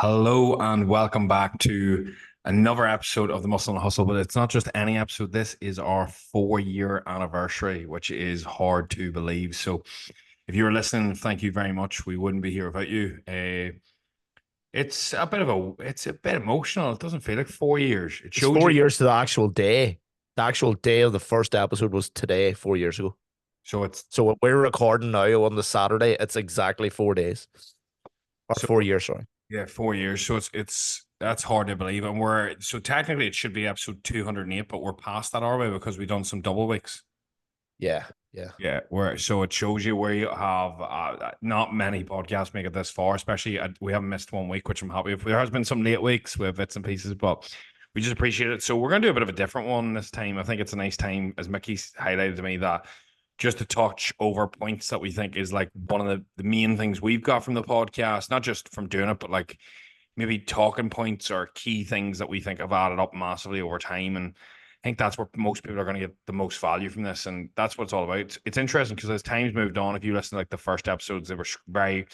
Hello and welcome back to another episode of the Muscle and Hustle. But it's not just any episode. This is our 4 year anniversary, which is hard to believe. So, if you were listening, thank you very much. We wouldn't be here without you. It's a bit emotional. It doesn't feel like 4 years. It It's shows four you. years to the actual day. The actual day of the first episode was today, 4 years ago. So it's So what we're recording now on the Saturday, it's exactly 4 days. Or so 4 years, sorry. yeah, 4 years. So it's that's hard to believe. And we're so technically it should be episode 208, but we're past that already because we've done some double weeks. Yeah, yeah. Yeah, where so it shows you where you have not many podcasts make it this far, especially we haven't missed 1 week, which I'm happy with. There has been some late weeks with bits and pieces, but we just appreciate it. So we're going to do a bit of a different one this time. I think it's a nice time, as Mickey's highlighted to me, that just to touch over points that we think is like one of the main things we've got from the podcast, not just from doing it, but like maybe talking points or key things that we think have added up massively over time. And I think that's where most people are going to get the most value from this, and that's what it's all about. It's interesting because as time's moved on, if you listen to like the first episodes, they were very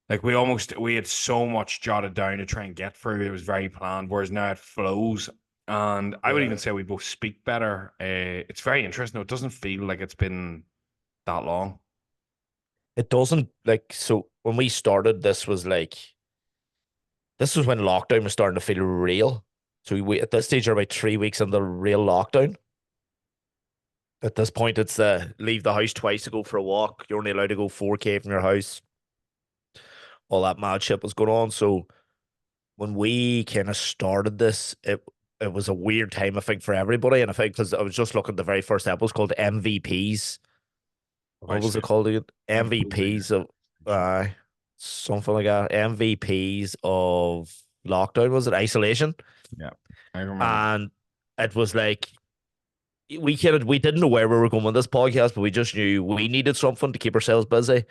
like we had so much jotted down to try and get through. It was very planned, whereas now it flows. And I would Yeah. even say we both speak better. It's very interesting. It doesn't feel like it's been that long. It doesn't like so when we started, this was when lockdown was starting to feel real. So we at this stage are about 3 weeks in the real lockdown. At this point, it's the leave the house twice to go for a walk. You're only allowed to go 4K from your house. All that mad shit was going on. So when we kind of started this, it was a weird time, I think, for everybody. And I think because I was just looking at the very first episode called MVPs. What was it called again? MVPs of uh something like that. MVPs of lockdown, was it? Isolation. Yeah, I remember. And it was like we didn't know where we were going with this podcast, but we just knew we needed something to keep ourselves busy.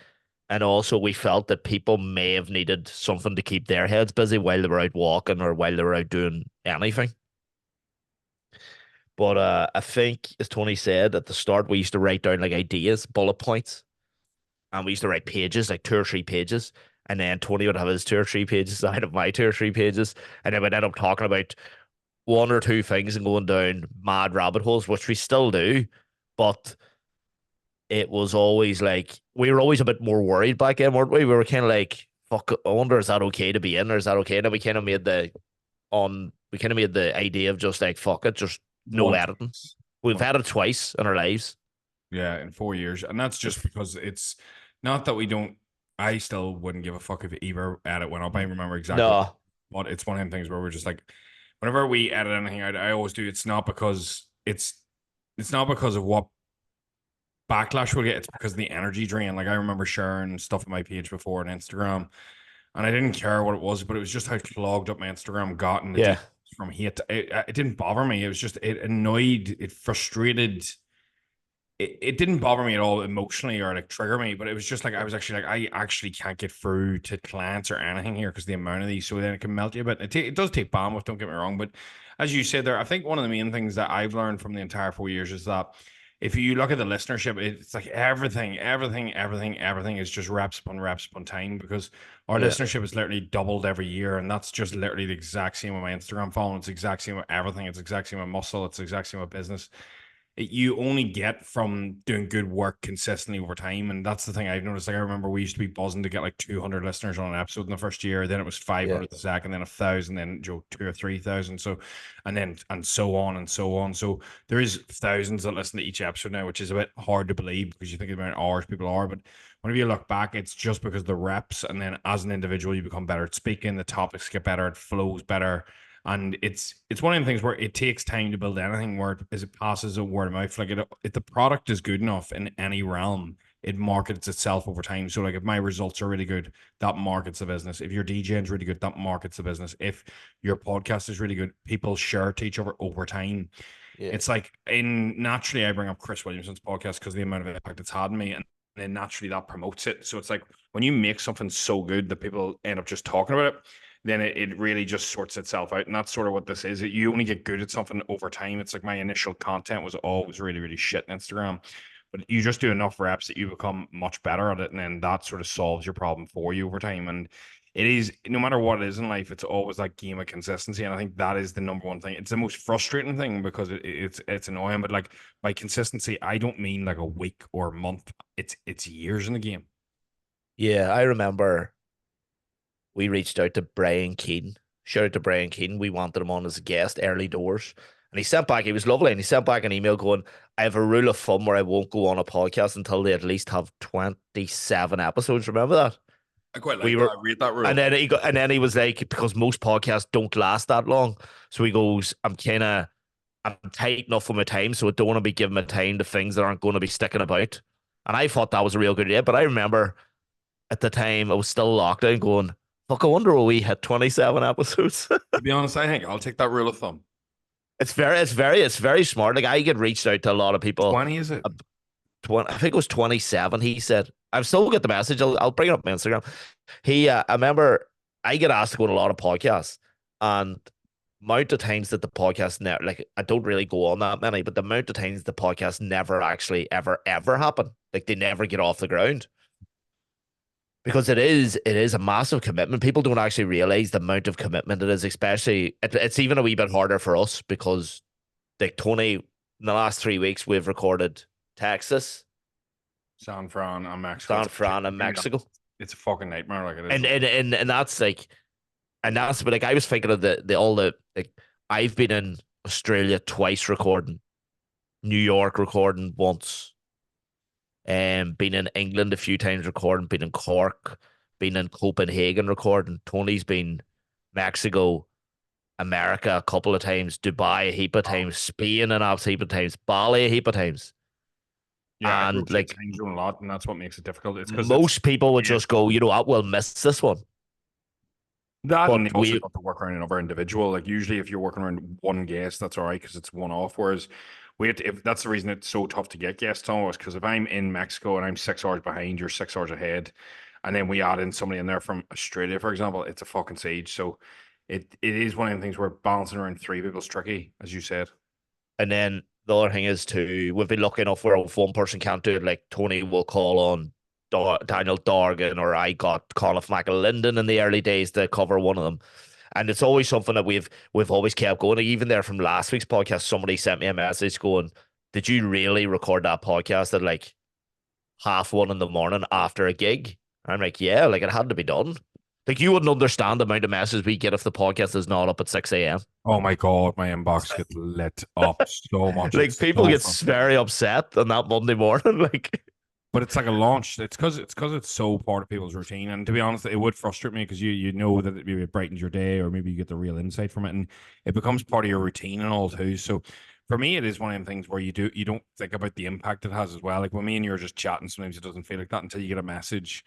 And also, we felt that people may have needed something to keep their heads busy while they were out walking or while they were out doing anything. But I think, as Tony said at the start, we used to write down like ideas, bullet points, and we used to write pages, like 2 or 3 pages. And then Tony would have his 2 or 3 pages, I'd have my 2 or 3 pages, and then we'd end up talking about one or two things and going down mad rabbit holes, which we still do. But it was always like we were always a bit more worried back then, weren't we? We were kind of like, fuck, I wonder is that okay to be in, or is that okay? And then we kind of made the idea of just like fuck it, just no One, editing. We've one, had it twice in our lives. yeah, in 4 years, and that's just because it's not that we don't. I still wouldn't give a fuck if either edit went up. I remember exactly, No, but it's one of them things where we're just like, whenever we edit anything out, I always do. It's not because of what backlash we'll get. It's because of the energy drain. Like I remember sharing stuff on my page before on Instagram, and I didn't care what it was, but it was just how clogged up my Instagram got in the yeah, deep from hate. It didn't bother me. It was just it annoyed, it frustrated. It didn't bother me at all emotionally or like trigger me, but it was just like I was actually like I actually can't get through to clients or anything here because the amount of these. So then it can melt you a bit. It does take bandwidth. Don't get me wrong, but as you said there, I think one of the main things that I've learned from the entire 4 years is that if you look at the listenership, it's like everything is just reps upon time because our yeah, listenership is literally doubled every year, and that's just literally the exact same with my Instagram following. It's the exact same with everything. It's the exact same with muscle. It's the exact same with business. You only get from doing good work consistently over time. And that's the thing I've noticed. Like I remember we used to be buzzing to get like 200 listeners on an episode in the first year. Then it was yeah, 500 the second, then 1,000, then 2 or 3,000. So, and so on and so on. So there is thousands that listen to each episode now, which is a bit hard to believe because you think about hours people are. But whenever you look back, it's just because the reps. And then as an individual, you become better at speaking. The topics get better. It flows better, and it's one of the things where it takes time to build anything where as it passes a word of mouth. Like if the product is good enough in any realm, it markets itself over time. So like if my results are really good, that markets the business. If your DJ is really good, that markets the business. If your podcast is really good, people share to each other over time. yeah. It's like in naturally I bring up Chris Williamson's podcast because the amount of impact it's had on me, and then naturally that promotes it. So it's like when you make something so good that people end up just talking about it, then it really just sorts itself out. And that's sort of what this is. You only get good at something over time. It's like my initial content was always really, really shit on Instagram. But you just do enough reps that you become much better at it. And then that sort of solves your problem for you over time. And it is, no matter what it is in life, it's always that game of consistency. And I think that is the number one thing. It's the most frustrating thing because it's annoying, but like by consistency, I don't mean like a week or a month. It's years in the game. Yeah, I remember we reached out to Brian Keane. Shout out to Brian Keane. We wanted him on as a guest early doors. And he sent back, he was lovely, and he sent back an email going, I have a rule of thumb where I won't go on a podcast until they at least have 27 episodes. Remember that? I quite We like that. were I read that and rule. then he was like, because most podcasts don't last that long. So he goes, I'm tight enough with my time, so I don't want to be giving my time to things that aren't going to be sticking about. And I thought that was a real good idea. But I remember at the time I was still locked down going, fuck, I wonder will we hit 27 episodes? To be honest, I think I'll take that rule of thumb. It's very smart. Like I get reached out to a lot of people. 20, is it? 20, I think it was 27. He said, I've still got the message. I'll bring it up on Instagram. I remember I get asked to go to a lot of podcasts, and amount of times that the podcast never, like, I don't really go on that many, but the amount of times the podcast never actually ever happen. Like they never get off the ground. Because it is a massive commitment. People don't actually realize the amount of commitment it is, especially it's even a wee bit harder for us because like Tony, in the last 3 weeks, we've recorded Texas, San Fran and Mexico. San Fran, and Mexico. It's a fucking nightmare. Like it is. And that's like, and that's, but like I was thinking of the all the like I've been in Australia twice recording, New York recording once, been in England a few times recording, been in Cork, been in Copenhagen recording. Tony's been Mexico, America a couple of times, Dubai a heap of times, Spain an absolute heap of times, Bali a heap of times. Yeah, And like time zone a lot, and that's what makes it difficult. It's because most people would yeah. just go, you know what, we'll miss this one. That, But and they also have to work around another individual. Like usually, if you're working around one guest, that's all right because it's one off. Whereas we have to, if that's the reason it's so tough to get guests on us, because if I'm in Mexico and I'm 6 hours behind, you're 6 hours ahead, and then we add in somebody in there from Australia, for example, it's a fucking siege. So it is one of the things where balancing around three people is tricky, as you said. And then the other thing is too, we've been lucky enough where if one person can't do it, like Tony will call on Daniel Dorgan, or I got Conor McAlinden in the early days to cover one of them. And it's always something that we've always kept going. Even there from last week's podcast, somebody sent me a message going, did you really record that podcast at like 1:30 in the morning after a gig? And I'm like, yeah, like it had to be done. Like you wouldn't understand the amount of messages we get if the podcast is not up at 6 a.m. Oh my god, my inbox gets lit up so much. Like It's people so get frustrating. very upset on that Monday morning. Like, But it's like a launch. It's because it's so part of people's routine. And to be honest, it would frustrate me because you know that maybe it brightens your day, or maybe you get the real insight from it, and it becomes part of your routine and all too. So for me, it is one of the things where you don't think about the impact it has as well. Like when me and you are just chatting, sometimes it doesn't feel like that until you get a message,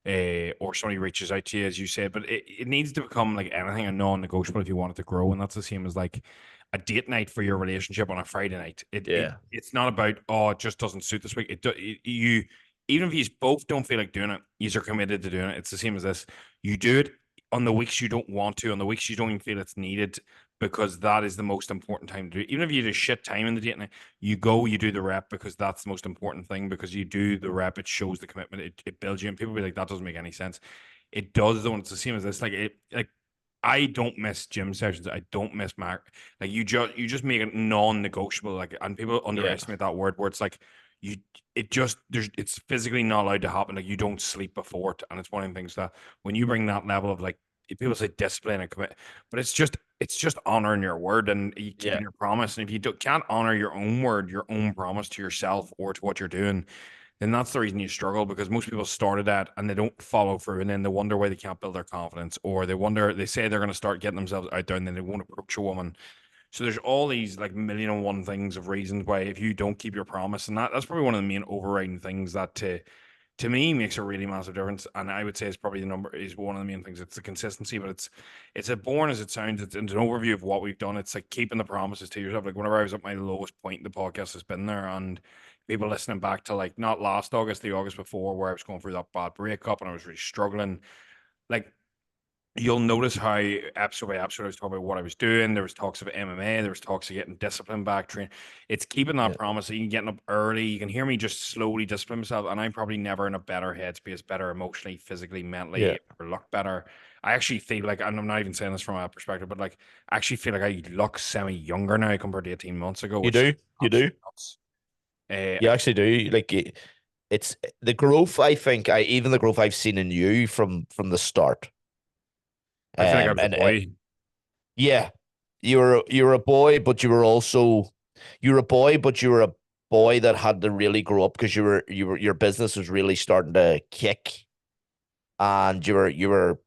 or somebody reaches out to you, as you said. But it needs to become like anything, a non-negotiable if you want it to grow. And that's the same as like a date night for your relationship on a Friday night. yeah, It's not about, oh, it just doesn't suit this week. You, even if you both don't feel like doing it, you are committed to doing it. It's the same as this. You do it on the weeks you don't want to, on the weeks you don't even feel it's needed, because that is the most important time to do it. Even if you do shit time in the date night, you go, you do the rep, because that's the most important thing. Because you do the rep, it shows the commitment, it builds you. And people be like, that doesn't make any sense. It does though, and it's the same as this. Like I don't miss gym sessions. I don't miss Mark. Like you just make it non-negotiable. Like, and people underestimate that word where it's like you it's physically not allowed to happen. Like you don't sleep before it. And it's one of the things that when you bring that level of like, people say discipline and commit, but it's just honoring your word and you keeping your promise. And if you can't honor your own word, your own promise to yourself or to what you're doing, then that's the reason you struggle, because most people started that and they don't follow through, and then they wonder why they can't build their confidence, or they say they're going to start getting themselves out there and then they won't approach a woman. So there's all these like million and one things of reasons why if you don't keep your promise, and that's probably one of the main overriding things that to me makes a really massive difference. And I would say it's probably is one of the main things. It's the consistency, but it's as boring as it sounds. It's an overview of what we've done. It's like keeping the promises to yourself. Like whenever I was at my lowest point, the podcast has been there, and people listening back to like not last August, the August before, where I was going through that bad breakup and I was really struggling. Like you'll notice how episode by episode I was talking about what I was doing. There was talks of MMA, there was talks of getting discipline back, train. It's keeping that Yeah. promise. You can getting up early. You can hear me just slowly discipline myself, and I'm probably never in a better headspace, better emotionally, physically, mentally, Yeah. or look better. I actually feel like, and I'm not even saying this from a perspective, but like I actually feel like I look semi younger now compared to 18 months ago, You which is do. You do. absolutely nuts. Uh, You actually do. Like it's the growth. I think I even the growth I've seen in you from the start. I feel like I was a And boy. yeah, you were a boy, but you were a boy, but you were a boy that had to really grow up because you were your business was really starting to kick, and you were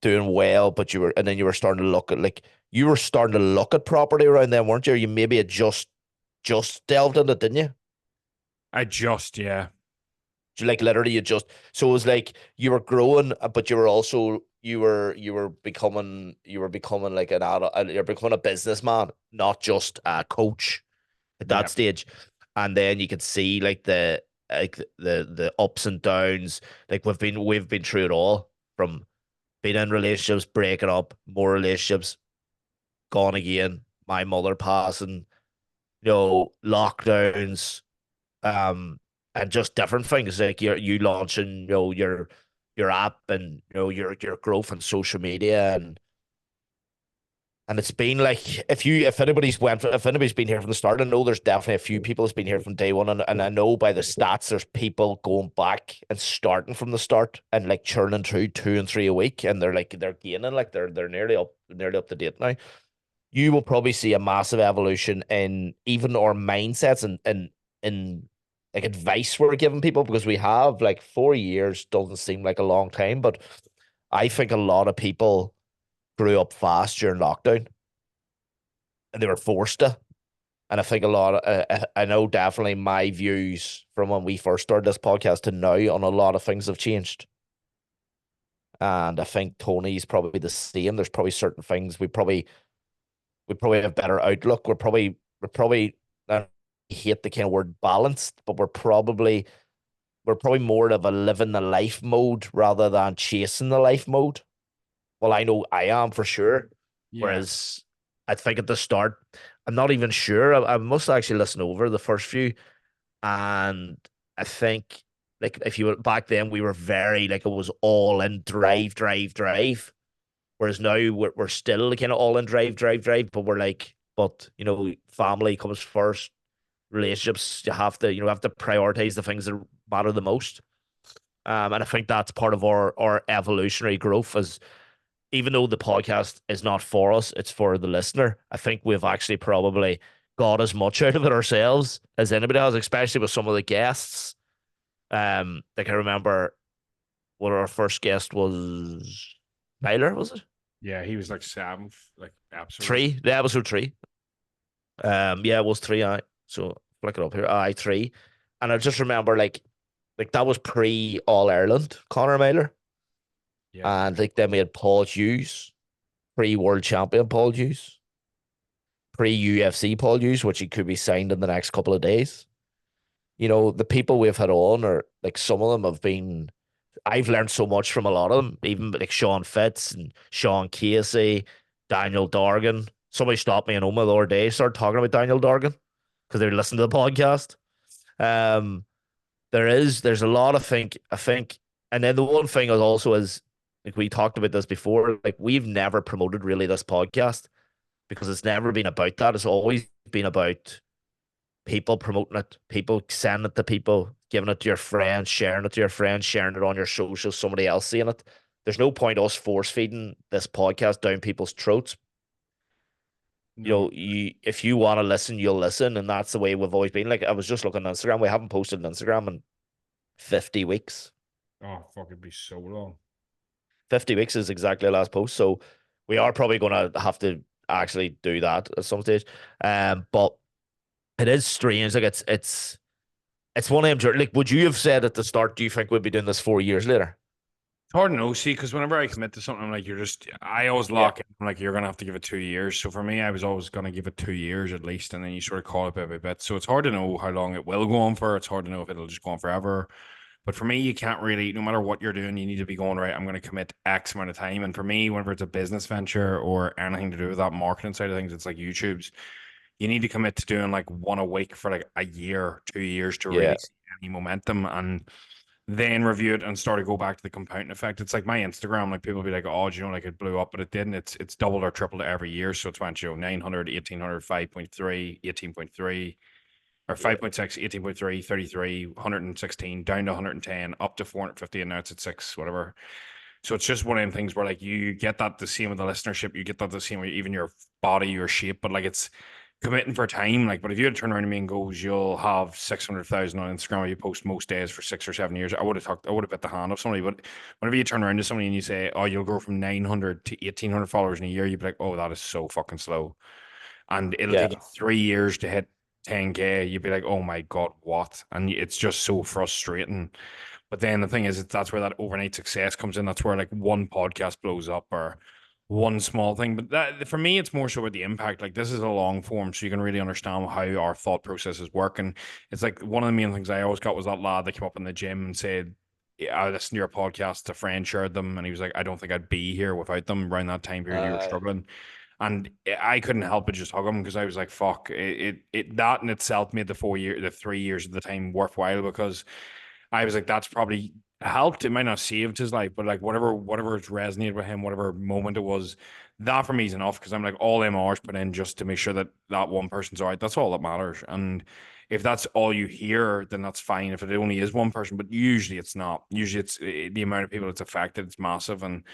doing well, but and then you were starting to look at you were starting to look at property around then, weren't you? You maybe had just delved in it, didn't you? Yeah. Like literally you just so it was like you were growing, but you were also you were becoming like an adult, you're becoming a businessman, not just a coach at that Yeah. stage. And then you could see like the ups and downs. Like we've been through it all, from being in relationships, breaking up, more relationships, gone again, my mother passing, lockdowns, um, and just different things like you launching, your app, and your growth on social media, and it's been like if anybody's been here from the start, I know there's definitely a few people that's been here from day one, and I know by the stats there's people going back and starting from the start and like churning through 2 and 3 a week, and they're gaining, like they're nearly up to date now. You will probably see a massive evolution in even our mindsets, and like advice we're giving people, because we have like 4 years doesn't seem like a long time, but I think a lot of people grew up fast during lockdown and they were forced to. And I think a lot of, I know definitely my views from when we first started this podcast to now on a lot of things have changed. And I think Tony's probably the same. There's probably certain things we probably have better outlook. We're probably I hate the kind of word balanced, but we're probably more of a living the life mode rather than chasing the life mode. Well, I know I am for sure. Yeah. Whereas I think at the start, I'm not even sure. I must actually listen over the first few, and I think like if you were back then, we were very like it was all in drive, drive, drive. Whereas now we're still kind of all in drive, drive, drive, but we're like, but family comes first, relationships, you have to prioritize the things that matter the most. And I think that's part of our evolutionary growth, is even though the podcast is not for us, it's for the listener. I think we've actually probably got as much out of it ourselves as anybody has, especially with some of the guests. Like I remember what our first guest was, Tyler, was it? Yeah. He was like seventh, like episode. The episode three. Yeah, it was three. So flick it up here. Three, and I just remember like that was pre All Ireland Conor Mailer, Yeah. and like then we had Paul Hughes, pre World Champion Paul Hughes, pre UFC Paul Hughes, which he could be signed in the next couple of days. The people we've had on are like some of them have been. I've learned so much from a lot of them, even like Sean Fitz and Sean Casey, Daniel Dorgan. Somebody stopped me in Oma the other day, started talking about Daniel Dorgan because they listened to the podcast. Um, there's a lot of I think, and then the one thing is also is like we talked about this before, like we've never promoted really this podcast because it's never been about that. It's always been about people promoting it, people sending it to people, giving it to your friends, sharing it to your friends, sharing it on your socials, somebody else seeing it. There's no point us force feeding this podcast down people's throats. No. If you want to listen, you'll listen, and that's the way we've always been. Like I was just looking on Instagram, we haven't posted on Instagram in 50 weeks. Oh, fuck, it'd be so long. 50 weeks is exactly the last post, so we are probably going to have to actually do that at some stage. But it is strange. Like it's one of them. Like, would you have said at the start, do you think we'd be doing this 4 years later? It's hard to know, see, because whenever I commit to something, I'm like, I always Yeah. lock in, I'm like, you're going to have to give it 2 years. So for me, I was always going to give it 2 years at least. And then you sort of call it bit by bit. So it's hard to know how long it will go on for. It's hard to know if it'll just go on forever. But for me, you can't really, no matter what you're doing, you need to be going, right, I'm going to commit X amount of time. And for me, whenever it's a business venture or anything to do with that marketing side of things, it's like YouTube's, you need to commit to doing like one a week for like a year, 2 years to Yeah. really see any momentum. And then review it and start to go back to the compounding effect. It's like my Instagram, like people be like, oh, do you know, like it blew up, but it didn't. It's doubled or tripled every year. So it's went, 900, 1800, 5.3, 18.3, or Yeah. 5.6, 18.3, 33, 116, down to 110, up to 450, and now it's at six, whatever. So it's just one of them things where like you get that the same with the listenership, you get that the same with even your body, your shape, but like it's committing for time. Like, but if you had to turn around to me and goes, you'll have 600,000 on Instagram, you post most days for 6 or 7 years, I would have bit the hand of somebody. But whenever you turn around to somebody and you say, oh, you'll go from 900 to 1,800 followers in a year, you'd be like, oh, that is so fucking slow. And it'll Yeah. take you 3 years to hit 10K. You'd be like, oh my God, what? And it's just so frustrating. But then the thing is, that's where that overnight success comes in. That's where like one podcast blows up or one small thing. But that for me, it's more so about the impact. Like this is a long form, so you can really understand how our thought processes work. And it's like one of the main things I always got was that lad that came up in the gym and said, yeah, I listened to your podcast. A friend shared them, and he was like, I don't think I'd be here without them around that time period you were Uh, struggling. And I couldn't help but just hug him because I was like, fuck, that in itself made the 3 years of the time worthwhile because I was like, that's probably helped. It might not saved his life, but like whatever's resonated with him, whatever moment it was, that for me is enough because I'm like all them hours put in just to make sure that that one person's all right. That's all that matters. And if that's all you hear, then that's fine. If it only is one person, but usually it's not. Usually it's the amount of people it's affected. It's massive, and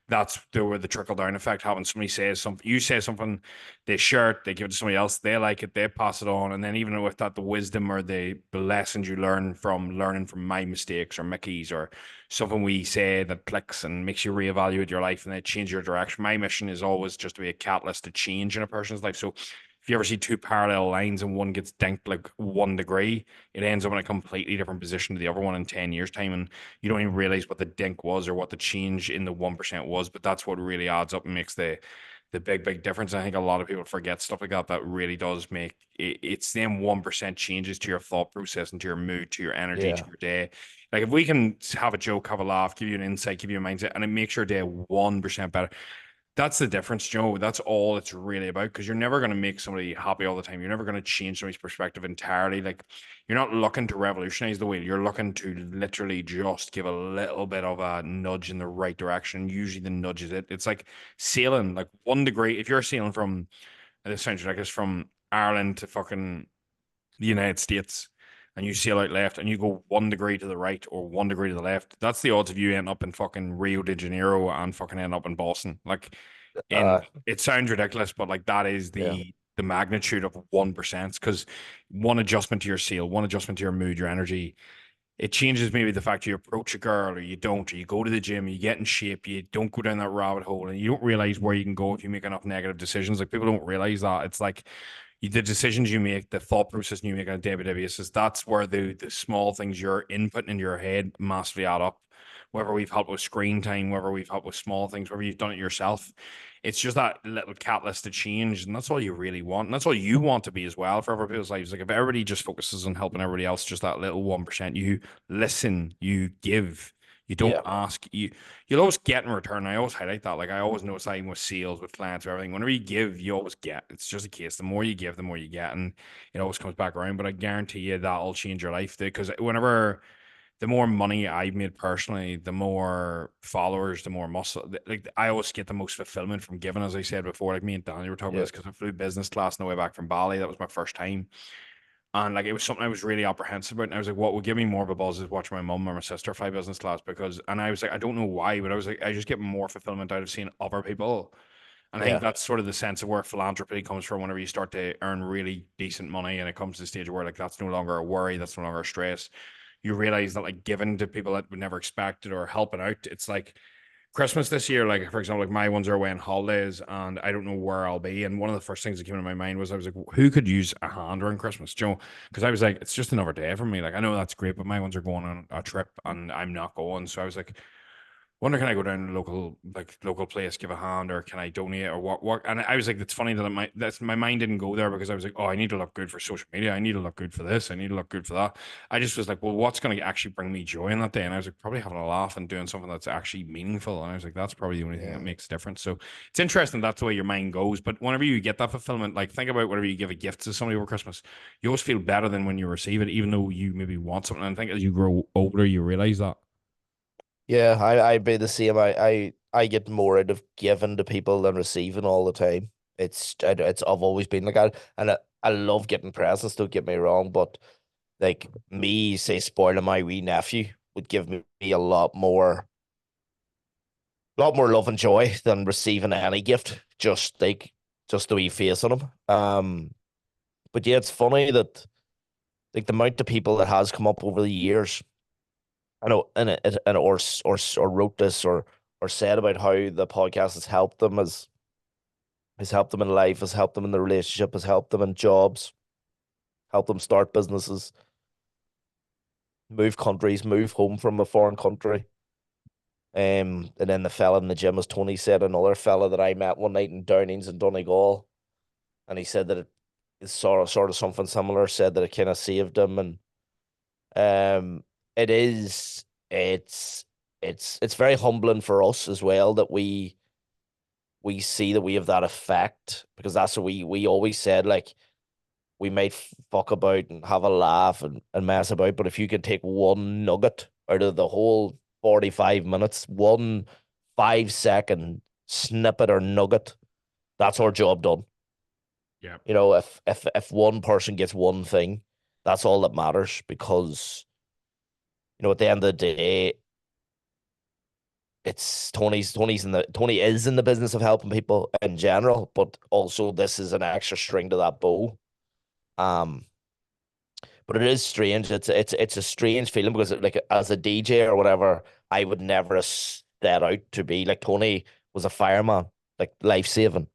that's where the trickle down effect happens. Somebody says something, you say something, they share it, they give it to somebody else, they like it, they pass it on, and then even with that, the wisdom or the lessons you learn from learning from my mistakes or Mickey's or something we say that clicks and makes you reevaluate your life and then change your direction. My mission is always just to be a catalyst to change in a person's life. So if you ever see two parallel lines and one gets dinked like 1 degree, it ends up in a completely different position to the other one in 10 years' time. And you don't even realize what the dink was or what the change in the 1% was, but that's what really adds up and makes the big difference. I think a lot of people forget stuff like that. That really does make it, it's them 1% changes to your thought process and to your mood, to your energy, to yeah. your day. Like if we can have a joke, have a laugh, give you an insight, give you a mindset, and it makes your day 1% better. That's the difference, Joe. That's all it's really about because you're never going to make somebody happy all the time. You're never going to change somebody's perspective entirely. Like you're not looking to revolutionize the wheel. You're looking to literally just give a little bit of a nudge in the right direction. Usually the nudge is it. It's like sailing, like 1 degree. If you're sailing from, this sounds like it's from Ireland to fucking the United States and you sail out left and you go 1 degree to the right or 1 degree to the left, that's the odds of you end up in fucking Rio de Janeiro and fucking end up in Boston. Like in Uh, it sounds ridiculous, but like that is yeah. the magnitude of 1% because one adjustment to your sail, one adjustment to your mood, your energy, it changes maybe the fact you approach a girl or you don't, or you go to the gym, you get in shape, you don't go down that rabbit hole, and you don't realize where you can go if you make enough negative decisions. Like people don't realize that. It's like the decisions you make, the thought process you make on a day-by-day basis, that's where the small things you're inputting in your head massively add up. Whether we've helped with screen time, whether we've helped with small things, whether you've done it yourself, it's just that little catalyst to change, and that's all you really want, and that's all you want to be as well for other people's lives. Like if everybody just focuses on helping everybody else, just that little 1%, you listen, you give, you don't Yeah. ask, you'll always get in return. I always highlight that. Like I always notice that even with sales, with clients, with everything. Whenever you give, you always get. It's just a case. The more you give, the more you get, and it always comes back around. But I guarantee you that'll change your life because whenever the more money I've made personally, the more followers, the more muscle. Like I always get the most fulfillment from giving, as I said before. Like me and Danny were talking about Yeah. this because I flew business class on the way back from Bali. That was my first time, and like it was something I was really apprehensive about. And I was like, what would give me more of a buzz is watching my mum or my sister fly business class because, and I was like, I don't know why, but I was like, I just get more fulfillment out of seeing other people. And I think Yeah. that's sort of the sense of where philanthropy comes from whenever you start to earn really decent money and it comes to the stage where like that's no longer a worry, that's no longer a stress. You realize that like giving to people that would never expect it or helping out, it's like Christmas this year, like for example, like my ones are away on holidays and I don't know where I'll be. And one of the first things that came into my mind was I was like, who could use a hand during Christmas, Joe? Because I was like, it's just another day for me. Like I know that's great, but my ones are going on a trip and I'm not going. So I was like, Wonder, can I go down to local place, give a hand, or can I donate, or what? And I was like, it's funny that that's my mind didn't go there, because I was like, oh, I need to look good for social media. I need to look good for this. I need to look good for that. I just was like, well, what's going to actually bring me joy in that day? And I was like, probably having a laugh and doing something that's actually meaningful. And I was like, that's probably the only thing that Yeah. makes a difference. So it's interesting that's the way your mind goes. But whenever you get that fulfillment, like think about whenever you give a gift to somebody over Christmas, you always feel better than when you receive it, even though you maybe want something. And I think as you grow older, you realize that. Yeah, I'd be the same. I get more out of giving to people than receiving all the time. I've always been like that, and I love getting presents. Don't get me wrong, but like me, say spoiling my wee nephew would give me a lot more love and joy than receiving any gift. Just the wee face on him. But yeah, it's funny that like the amount of people that has come up over the years. I know, and or wrote this or said about how the podcast has helped them in life, has helped them in the relationship, has helped them in jobs, helped them start businesses, move countries, move home from a foreign country. And then the fella in the gym, as Tony said, another fella that I met one night in Downings in Donegal, and he said that it's sort of something similar. Said that it kind of saved him, and it is it's very humbling for us as well that we see that we have that effect, because that's what we always said, like we might fuck about and have a laugh and mess about, but if you can take one nugget out of the whole 45 minutes, one 5 second snippet or nugget, that's our job done. Yeah. You know, if one person gets one thing, that's all that matters, because you know, at the end of the day, it's Tony is in the business of helping people in general, but also this is an extra string to that bow. Um, but it is strange. It's a strange feeling, because like as a DJ or whatever, I would never have set out to be like Tony was a fireman, like life saving,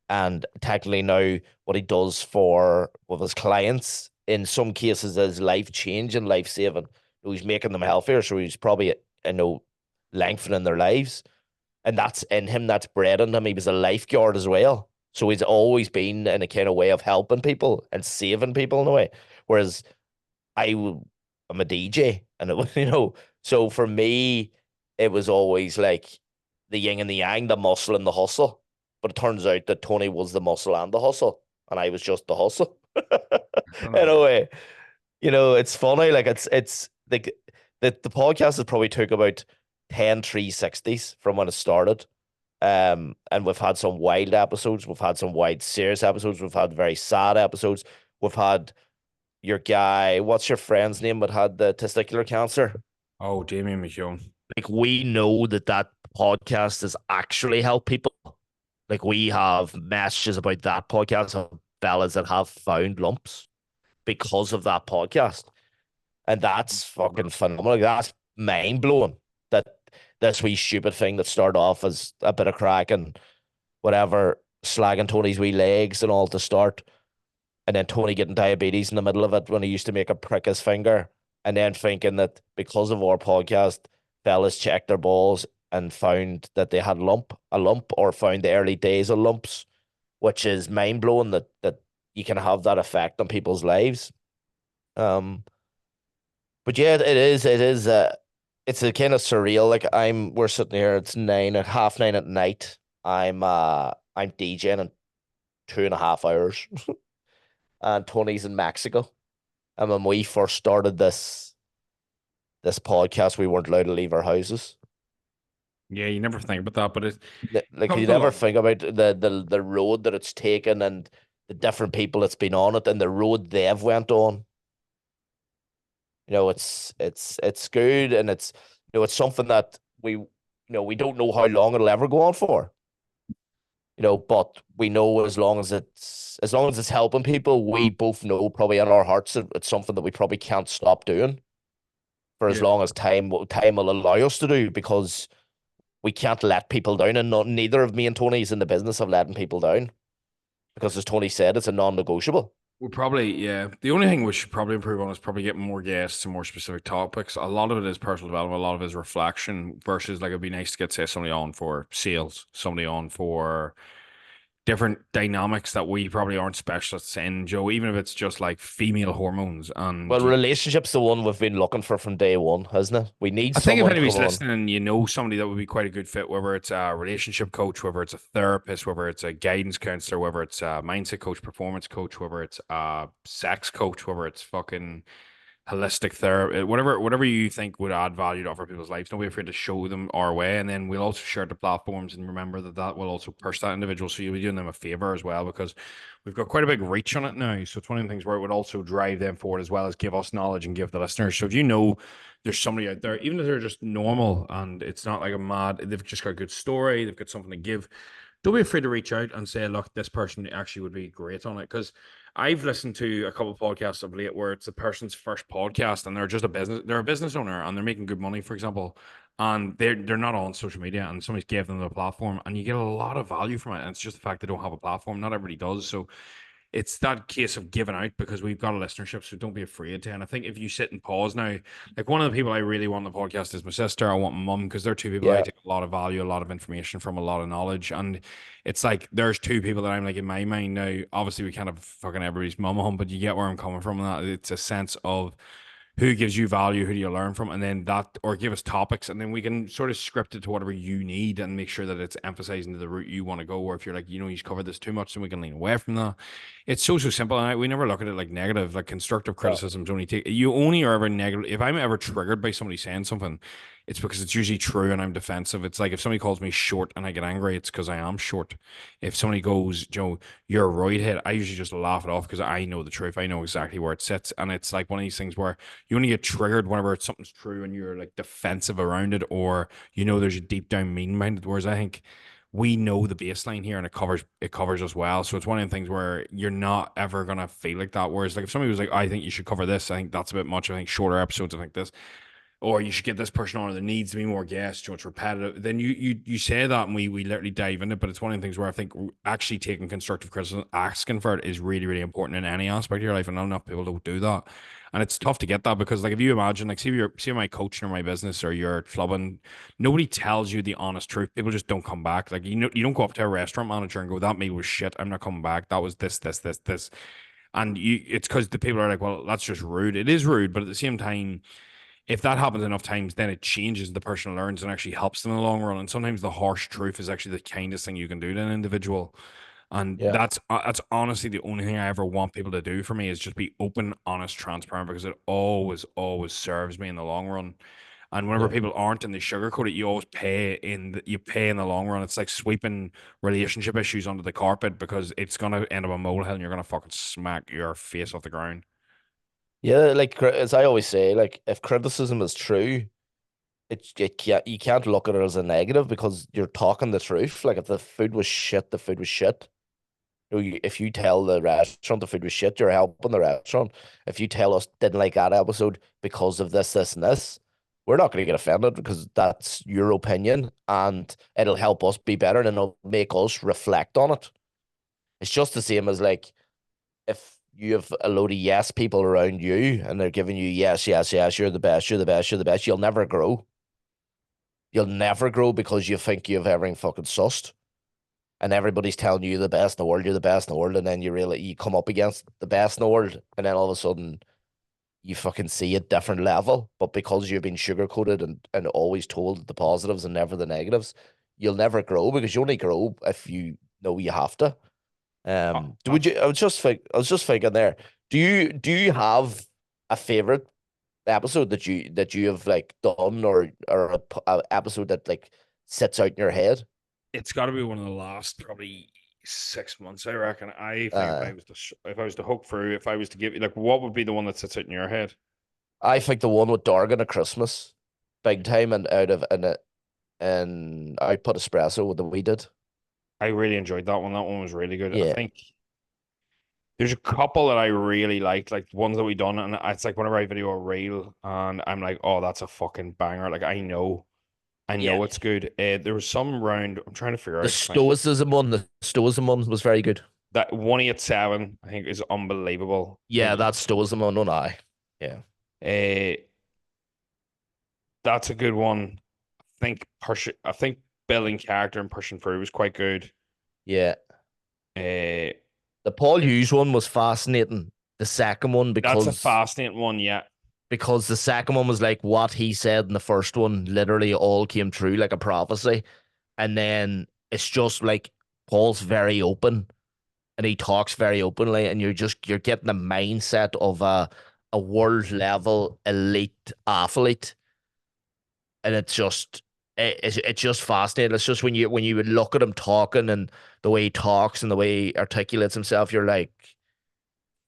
and technically now what he does for with his clients in some cases is life changing, life saving. He's making them healthier, so he's probably lengthening their lives, and that's in him. That's bred in him. He was a lifeguard as well, so he's always been in a kind of way of helping people and saving people in a way. Whereas I'm a DJ, and so for me, it was always like the yin and the yang, the muscle and the hustle. But it turns out that Tony was the muscle and the hustle, and I was just the hustle. In a way, it's funny. Like it's like the podcast has probably took about 10 360s from when it started. And we've had some wild episodes, we've had some wild serious episodes, we've had very sad episodes, we've had your guy, what's your friend's name, that had the testicular cancer? Oh, Damien McKeown. Like, we know that podcast has actually helped people. Like, we have messages about that podcast of fellas that have found lumps because of that podcast. And that's fucking phenomenal. Like, that's mind blowing that this wee stupid thing that started off as a bit of crack and whatever, slagging Tony's wee legs and all to start, and then Tony getting diabetes in the middle of it when he used to make a prick his finger, and then thinking that because of our podcast, fellas checked their balls and found that they had a lump, or found the early days of lumps, which is mind blowing that you can have that effect on people's lives. But yeah, it's a kind of surreal. Like, we're sitting here, it's 9 at 9 at night. I'm DJing in 2.5 hours, and Tony's in Mexico. And when we first started this podcast, we weren't allowed to leave our houses. Yeah, you never think about that, but it Like, you comes never along. think about the road that it's taken, and the different people that's been on it, and the road they've went on. It's good, and it's something that we don't know how long it'll ever go on for. But we know as long as it's helping people, we both know probably in our hearts that it's something that we probably can't stop doing for as Yeah. long as time will allow us to do, because we can't let people down, and neither of me and Tony is in the business of letting people down, because as Tony said, it's a non-negotiable. We probably, yeah. The only thing we should probably improve on is probably getting more guests and more specific topics. A lot of it is personal development, a lot of it is reflection versus like it'd be nice to get, say, somebody on for sales, somebody on for different dynamics that we probably aren't specialists in, Joe, even if it's just like female hormones. Well, And relationship's the one we've been looking for from day one, hasn't it? We need I think if someone anybody's coming on. listening and you know somebody that would be quite a good fit, whether it's a relationship coach, whether it's a therapist, whether it's a guidance counselor, whether it's a mindset coach, performance coach, whether it's a sex coach, whether it's fucking holistic therapy, whatever you think would add value to other people's lives, don't be afraid to show them our way. And then we'll also share the platforms and remember that that will also push that individual. So you'll be doing them a favor as well because we've got quite a big reach on it now. So it's one of the things where it would also drive them forward as well as give us knowledge and give the listeners. So if you know there's somebody out there, even if they're just normal and it's not like a mad, they've just got a good story, they've got something to give, don't be afraid to reach out and say, look, this person actually would be great on it. Because I've listened to a couple of podcasts of late where it's the person's first podcast and they're a business owner and they're making good money, for example, and they're not on social media and somebody's gave them the platform and you get a lot of value from it. And it's just the fact they don't have a platform. Not everybody does. So it's that case of giving out because we've got a listenership, so don't be afraid to. And I think if you sit and pause now, like one of the people I really want on the podcast is my sister. I want my mum because they're two people I Yeah. take a lot of value, a lot of information from, a lot of knowledge. And it's like there's two people that I'm like in my mind now. Obviously, we kind of fucking everybody's mum home, but you get where I'm coming from. And that it's a sense of who gives you value, who do you learn from, and then that, or give us topics, and then we can sort of script it to whatever you need and make sure that it's emphasizing to the route you want to go. Or if you're like, you've covered this too much, then we can lean away from that. It's so simple, and we never look at it like negative. Like constructive No. criticisms only take you only are ever negative. If I'm ever triggered by somebody saying something, it's because it's usually true and I'm defensive. It's like if somebody calls me short and I get angry, it's because I am short. If somebody goes, Joe, you're a roidhead, I usually just laugh it off because I know the truth. I know exactly where it sits. And it's like one of these things where you only get triggered whenever it's something's true and you're like defensive around it, or there's a deep down meaning behind it. Whereas I think we know the baseline here and it covers us well. So it's one of the things where you're not ever gonna feel like that. Whereas like if somebody was like, I think you should cover this, I think that's a bit much. I think shorter episodes, I think this, or you should get this person on, or there needs to be more guests, it's repetitive. Then you say that and we literally dive in it. But it's one of the things where I think actually taking constructive criticism, asking for it is really, really important in any aspect of your life. And not enough people don't do that. And it's tough to get that because like if you imagine, like see my coaching or my business or you're clubbing, nobody tells you the honest truth. People just don't come back. Like you don't go up to a restaurant manager and go, that meal was shit, I'm not coming back. That was this. And it's because the people are like, well, that's just rude. It is rude, but at the same time, if that happens enough times, then it changes, the person learns and actually helps them in the long run. And sometimes the harsh truth is actually the kindest thing you can do to an individual. And Yeah. that's honestly the only thing I ever want people to do for me is just be open, honest, transparent, because it always serves me in the long run. And whenever Yeah. people aren't and they sugarcoat it, you always you pay in the long run. It's like sweeping relationship issues under the carpet because it's gonna end up a molehill and you're gonna fucking smack your face off the ground. Yeah, like as I always say, like if criticism is true, it can't you can't look at it as a negative because you're talking the truth. Like if the food was shit, the food was shit. If you tell the restaurant the food was shit, you're helping the restaurant. If you tell us didn't like that episode because of this, this, and this, we're not going to get offended because that's your opinion and it'll help us be better and it'll make us reflect on it. It's just the same as like if you have a load of yes people around you and they're giving you yes, yes, yes, you're the best, you're the best, you're the best, you'll never grow. You'll never grow because you think you have everything fucking sussed and everybody's telling you the best in the world, you're the best in the world, and then you come up against the best in the world, and then all of a sudden you fucking see a different level. But because you've been sugarcoated and always told the positives and never the negatives, you'll never grow because you only grow if you know you have to. Would you? I was just thinking there. Do you have a favorite episode that you have like done or a episode that like sits out in your head? It's got to be one of the last probably 6 months, I reckon. I think Uh, if I was to hook through, if I was to give you like, what would be the one that sits out in your head? I think the one with Dargan at Christmas, big time, and out of and Output Espresso that we did. I really enjoyed that one. That one was really good. I Yeah, think there's a couple that I really liked, like ones that we done, and it's like whenever I video a reel, and I'm like, oh, that's a fucking banger. Like I yeah. know it's good. There was some round. I'm trying to figure The out. Stoicism one was very good. That 187, I think, is unbelievable. Yeah, that Stoicism on one eye. Yeah. Uh, that's a good one. I think building character and pushing through was quite good. Yeah. Uh, The Paul Hughes one was fascinating. The second one that's a because fascinating one. Yeah, the second one was like what he said in the first one literally all came true like a prophecy. And then it's just like Paul's very open and he talks very openly, and you're getting the mindset of a world level elite athlete, and it's just fascinating. It's just when you would look at him talking and the way he talks and the way he articulates himself, you're like,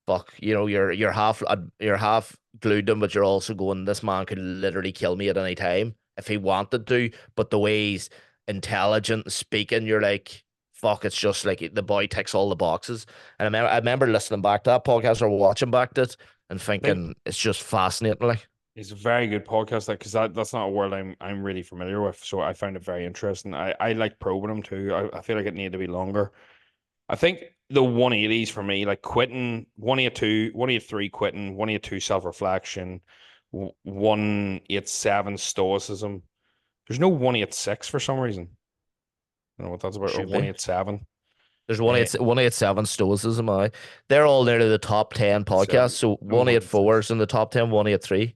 fuck, you're half glued to him, but you're also going, this man could literally kill me at any time if he wanted to. But the way he's intelligent and speaking, you're like, fuck, it's just like the boy ticks all the boxes. And I remember listening back to that podcast or watching back to it and I think thinking it's just fascinating. Like, it's a very good podcast. Like, because that's not a world I'm really familiar with, so I found it very interesting. I like probing them too. I feel like it needed to be longer. I think the 180s for me, like quitting 182, 183 quitting, 182 self-reflection, 187 stoicism. There's no 186 for some reason. I don't know what that's about, or should be. 187. There's Uh, 187 Stoicism. They're all nearly the top 10 podcasts. 7, So no 184 186. is in the top 10, 183.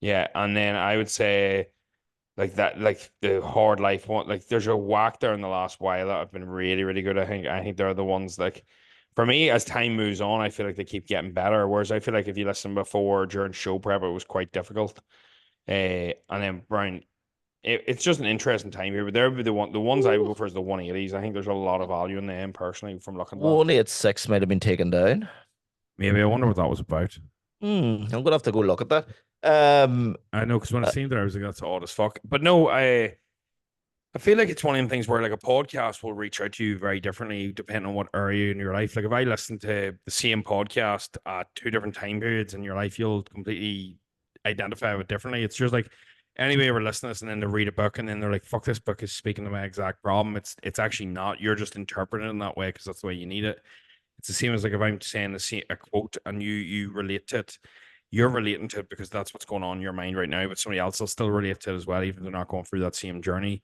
Yeah, and then I would say like that, like the hard life one. Like there's a whack there in the last while that have been really, really good. I think they're the ones like for me as time moves on, I feel like they keep getting better. Whereas I feel like if you listen before during show prep, it was quite difficult. And then Brian, it's just an interesting time here. But they're the ones I would go for is the 180s. I think there's a lot of value in them personally from looking at that. 186 might have been taken down. Maybe I wonder what that was about. I'm gonna have to go look at that. Um, I know because when I uh, seen that, I was like, "That's odd as fuck." But no, I feel like it's one of them things where like a podcast will reach out to you very differently depending on what area in your life. Like if I listen to the same podcast at two different time periods in your life, you'll completely identify with differently. It's just like anybody ever listen to this and then they read a book and then they're like, "Fuck, this book is speaking to my exact problem." It's actually not. You're just interpreting it in that way because that's the way you need it. It's the same as like if I'm saying a quote and you relate to it, you're relating to it because that's what's going on in your mind right now. But somebody else will still relate to it as well, even if they're not going through that same journey.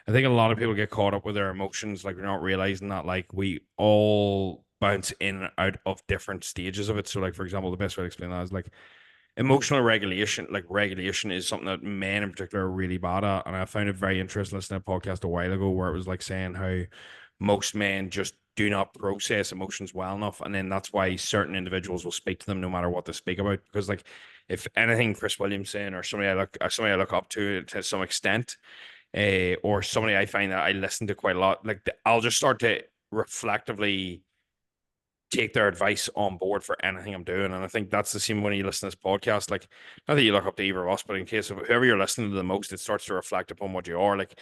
I think a lot of people get caught up with their emotions, like they're not realizing that like we all bounce in and out of different stages of it. So, like for example, the best way to explain that is like emotional regulation. Like regulation is something that men in particular are really bad at, and I found it very interesting listening to a podcast a while ago where it was like saying how most men just do not process emotions well enough, and then that's why certain individuals will speak to them no matter what they speak about. Because like if anything Chris Williamson or somebody I look up to some extent or somebody I find that I listen to quite a lot, like I'll just start to reflectively take their advice on board for anything I'm doing. And I think that's the same when you listen to this podcast. Like, not that you look up to either of us, but in case of whoever you're listening to the most, it starts to reflect upon what you are like.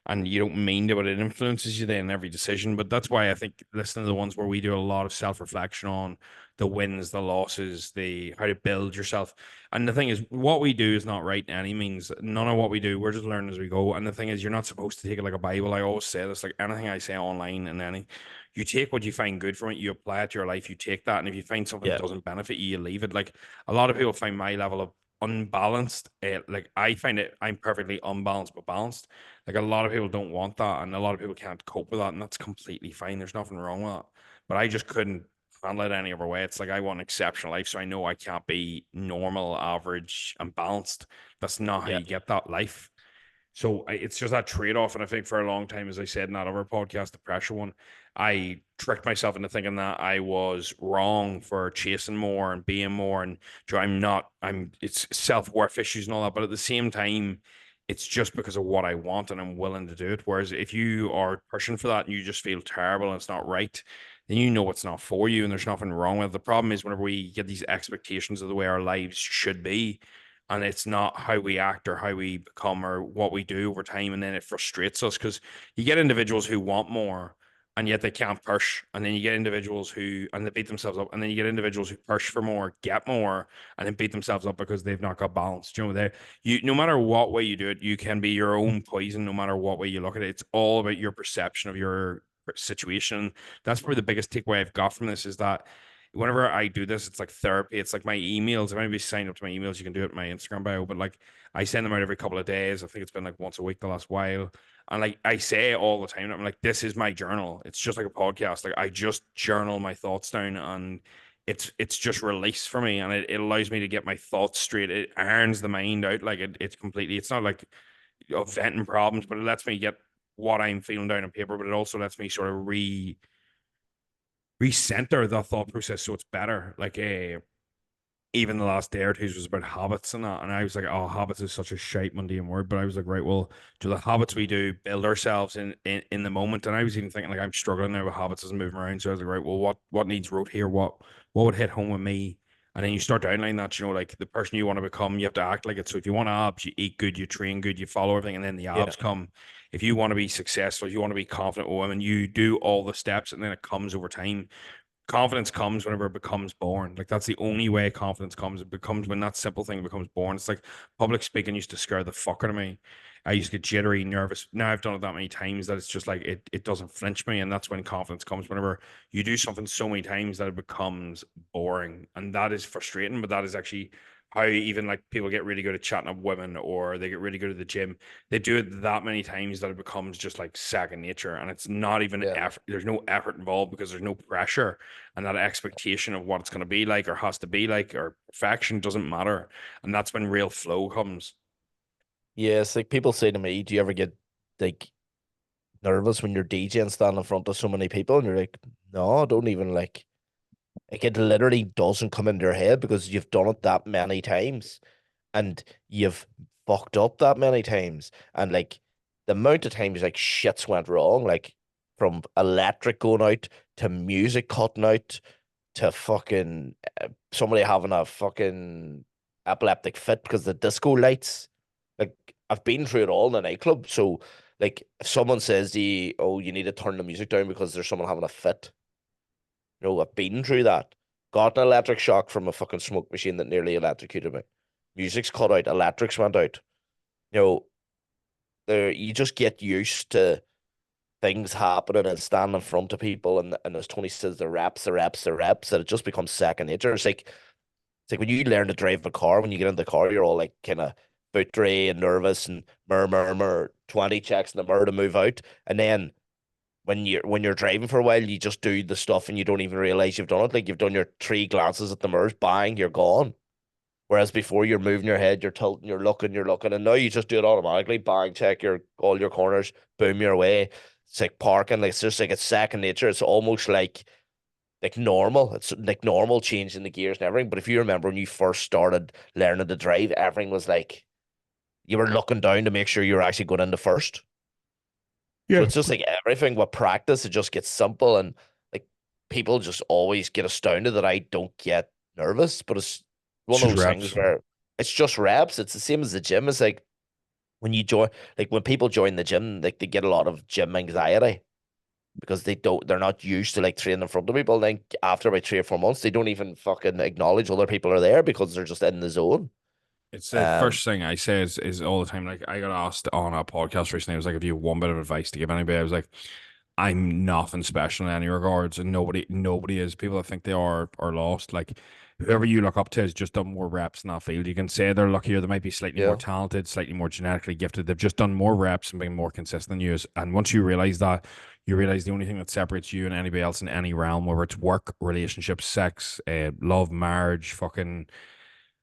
And you don't mean to, but it influences you then in every decision. But that's why I think listening to the ones where we do a lot of self reflection on the wins, the losses, the how to build yourself. And the thing is, what we do is not right in any means. None of what we do, we're just learning as we go. And the thing is, you're not supposed to take it like a Bible. I always say this, like anything I say online and any you take what you find good from it, you apply it to your life, you take that, and if you find something that yeah, doesn't benefit you, you leave it. Like a lot of people find my level of unbalanced. Like I find it, I'm perfectly unbalanced but balanced. Like a lot of people don't want that, and a lot of people can't cope with that, and that's completely fine. There's nothing wrong with that. But I just couldn't handle it any other way. It's like I want an exceptional life, so I know I can't be normal, average, and balanced. That's not how yeah, you get that life. So it's just that trade off. And I think for a long time, as I said in that other podcast, the pressure one, I tricked myself into thinking that I was wrong for chasing more and being more. And it's self worth issues and all that. But at the same time, it's just because of what I want and I'm willing to do it. Whereas if you are pushing for that and you just feel terrible and it's not right, then you know it's not for you and there's nothing wrong with it. The problem is whenever we get these expectations of the way our lives should be, and it's not how we act or how we become or what we do over time, and then it frustrates us because you get individuals who want more and yet they can't push, and then you get individuals who and they beat themselves up, and then you get individuals who push for more, get more, and then beat themselves up because they've not got balance. You know, they you no matter what way you do it, you can be your own poison no matter what way you look at it. It's all about your perception of situation. That's probably the biggest takeaway I've got from this is that whenever I do this, it's like therapy. It's like my emails. If anybody signed up to my emails, you can do it in my Instagram bio. But like I send them out every couple of days. I think it's been like once a week the last while. And like I say all the time, I'm like, this is my journal. It's just like a podcast. Like I just journal my thoughts down and it's just release for me and it allows me to get my thoughts straight. It irons the mind out. Like it's completely, it's not like venting problems, but it lets me get what I'm feeling down on paper, but it also lets me sort of recenter the thought process so it's better. Like even the last day or two was about habits and that. And I was like, oh, habits is such a shite mundane word. But I was like, right, well, do the habits we do build ourselves in the moment? And I was even thinking like I'm struggling now with habits as I'm moving around. So I was like, right, well, what needs rote here? What would hit home with me? And then you start to outline that, like the person you want to become, you have to act like it. So if you want abs, you eat good, you train good, you follow everything, and then the Yeah. abs come. If you want to be successful, if you want to be confident with women, you do all the steps and then it comes over time. Confidence comes whenever it becomes born. Like that's the only way confidence comes. It becomes when that simple thing becomes born. It's like public speaking used to scare the fuck out of me. I used to get jittery, nervous. Now I've done it that many times that it's just like it doesn't flinch me. And that's when confidence comes. Whenever you do something so many times that it becomes boring. And that is frustrating, but that is actually how even like people get really good at chatting up women or they get really good at the gym. They do it that many times that it becomes just like second nature. And it's not even Yeah. effort. There's no effort involved because there's no pressure and that expectation of what it's going to be like or has to be like or perfection doesn't matter. And that's when real flow comes. Yeah, it's like people say to me, do you ever get like nervous when you're DJing standing in front of so many people? And you're like, no, I don't even like it literally doesn't come into your head because you've done it that many times and you've fucked up that many times. And like the amount of times like shits went wrong, like from electric going out to music cutting out to fucking somebody having a fucking epileptic fit because the disco lights. Like I've been through it all in a nightclub. So like if someone says to you, oh, you need to turn the music down because there's someone having a fit. I've been through that. Got an electric shock from a fucking smoke machine that nearly electrocuted me. Music's cut out, electrics went out. You know, there you just get used to things happening and standing in front of people and as Tony says, the reps, and it just becomes second nature. It's like when you learn to drive a car, when you get in the car, you're all like kind of buttery and nervous and murmur, 20 checks in the mirror to move out. And then when you're driving for a while, you just do the stuff and you don't even realize you've done it. Like you've done your three glances at the mirrors, bang, you're gone. Whereas before you're moving your head, you're tilting, you're looking, and now you just do it automatically. Bang, check all your corners, boom, you're away. It's like parking, like it's just like it's second nature. It's almost like normal. It's like normal changing the gears and everything. But if you remember when you first started learning to drive, everything was like you were looking down to make sure you were actually going into first. So Yeah. it's just like everything with practice, it just gets simple and like people just always get astounded that I don't get nervous. But it's It's one of just those things reps. where it's just reps. It's the same as the gym. It's like when you join, like when people join the gym, like they get a lot of gym anxiety because they're not used to like training in front of people. Then after about 3 or 4 months, they don't even fucking acknowledge other people are there because they're just in the zone. It's the Um, first thing I say is all the time. Like I got asked on a podcast recently, I was like, if you have one bit of advice to give anybody, I was like, I'm nothing special in any regards, and nobody is. People that think they are lost. Like whoever you look up to has just done more reps in that field. You can say they're luckier, they might be slightly more yeah, talented, slightly more genetically gifted. They've just done more reps and been more consistent than you. And once you realize that, you realize the only thing that separates you and anybody else in any realm, whether it's work, relationships, sex, love, marriage, fucking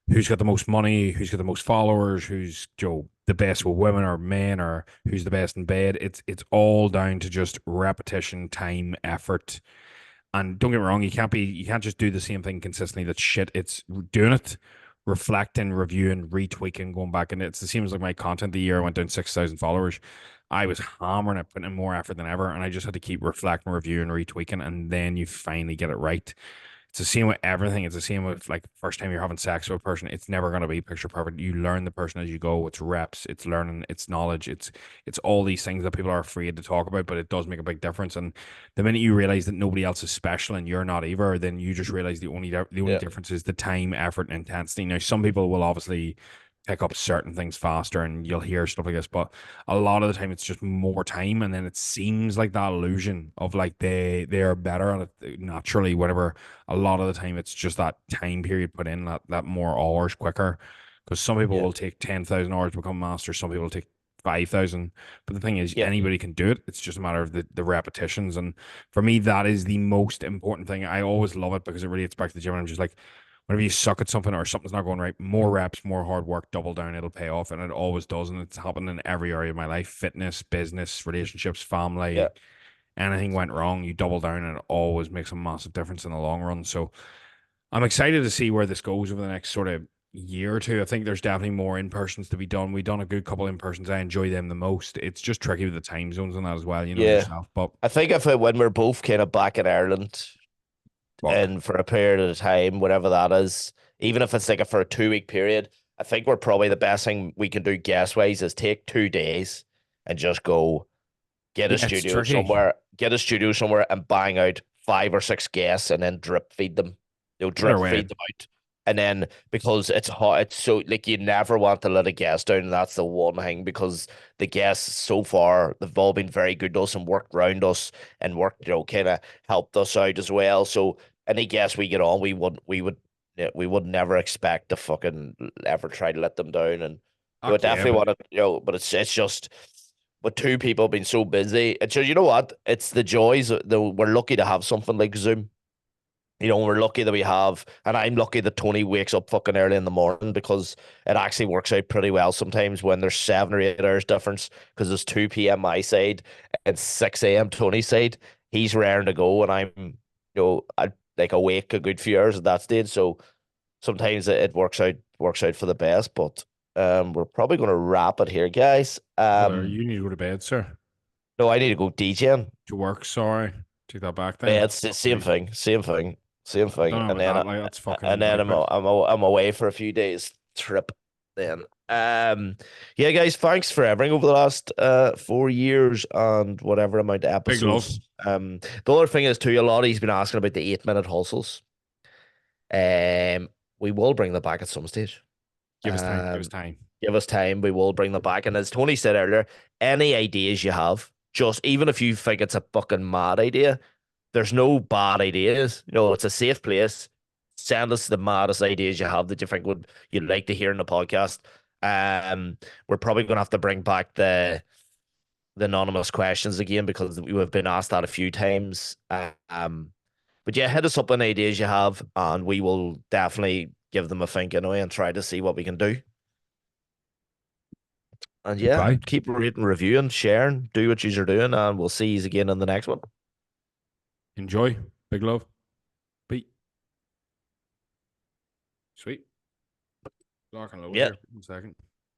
who's got the most money, who's got the most followers, who's the best with women or men, or who's the best in bed. It's all down to just repetition, time, effort. And don't get me wrong, you can't just do the same thing consistently. That's shit. It's doing it, reflecting, reviewing, retweaking, going back. And it's the same as like my content the year I went down 6,000 followers. I was hammering it, putting in more effort than ever. And I just had to keep reflecting, reviewing, retweaking, and then you finally get it right. It's the same with everything. It's the same with like first time you're having sex with a person. It's never going to be picture perfect. You learn the person as you go. It's reps. It's learning. It's knowledge. It's all these things that people are afraid to talk about, but it does make a big difference. And the minute you realize that nobody else is special and you're not either, then you just realize the only yeah, difference is the time, effort, and intensity. Now, some people will obviously pick up certain things faster and you'll hear stuff like this. But a lot of the time it's just more time, and then it seems like that illusion of like they are better at it naturally, whatever. A lot of the time it's just that time period put in, that more hours quicker. Because some people Yeah. will take 10,000 hours to become master, some people will take 5,000. But the thing is, Yeah. anybody can do it. It's just a matter of the repetitions. And for me, that is the most important thing. I always love it because it really gets back to the gym. And I'm just like, whenever you suck at something or something's not going right, more reps, more hard work, double down, it'll pay off. And it always does. And it's happened in every area of my life: fitness, business, relationships, Yeah. family. Anything went wrong, you double down, and it always makes a massive difference in the long run. So I'm excited to see where this goes over the next sort of year or two. I think there's definitely more in persons to be done. We've done a good couple in persons. I enjoy them the most. It's just tricky with the time zones and that as well, you know Yeah. yourself. But I think if when we're both kind of back in Ireland well, and for a period of time, whatever that is, even if it's like for a 2 week period, I think we're probably the best thing we can do guest wise is take 2 days and just go yeah, it's tricky. get a studio somewhere and bang out 5 or 6 guests and then drip feed them. Either Drip way, feed them out. And then because it's hot, it's so like you never want to let a guest down, and that's the one thing because the guests so far they've all been very good to us and worked around us and worked, kind of helped us out as well. So any guest we get on, we would never expect to fucking ever try to let them down. And yeah, definitely but want to, but it's just with two people being so busy. It's just, you know what? It's the joys that we're lucky to have something like Zoom. We're lucky that we have, and I'm lucky that Tony wakes up fucking early in the morning because it actually works out pretty well sometimes when there's 7 or 8 hours difference because it's 2 p.m. my side and 6 a.m. Tony's side. He's raring to go, and I'm, like awake a good few hours at that stage. So sometimes it works out for the best, but we're probably going to wrap it here, guys. you need to go to bed, sir. No, I need to go DJing. To work, sorry. Take that back Yeah, then. it's the Fuck same me. thing, same thing, same I thing. don't know And about then that. Like, that's fucking and then nightmare. I'm away for a few days trip. Then, yeah, guys, thanks for everything over the last 4 years and whatever amount of Big love. episodes. The other thing is too, a lot of he's been asking about the 8 minute hustles. Um, we will bring them back at some stage. Give us time. Give us Um, time. give us time, we will bring them back. And as Tony said earlier, any ideas you have, just even if you think it's a fucking mad idea, there's no bad ideas. It's a safe place. Send us the maddest ideas you have that you think you'd like to hear in the podcast. We're probably gonna have to bring back the anonymous questions again because we have been asked that a few times. But yeah, hit us up on ideas you have, and we will definitely give them a think anyway and try to see what we can do. And yeah, Bye. keep rating, reviewing, sharing, do what you're doing, and we'll see you again in the next one. Enjoy. Big love. Beat. Sweet. Lock and load Yeah. here. 1 second.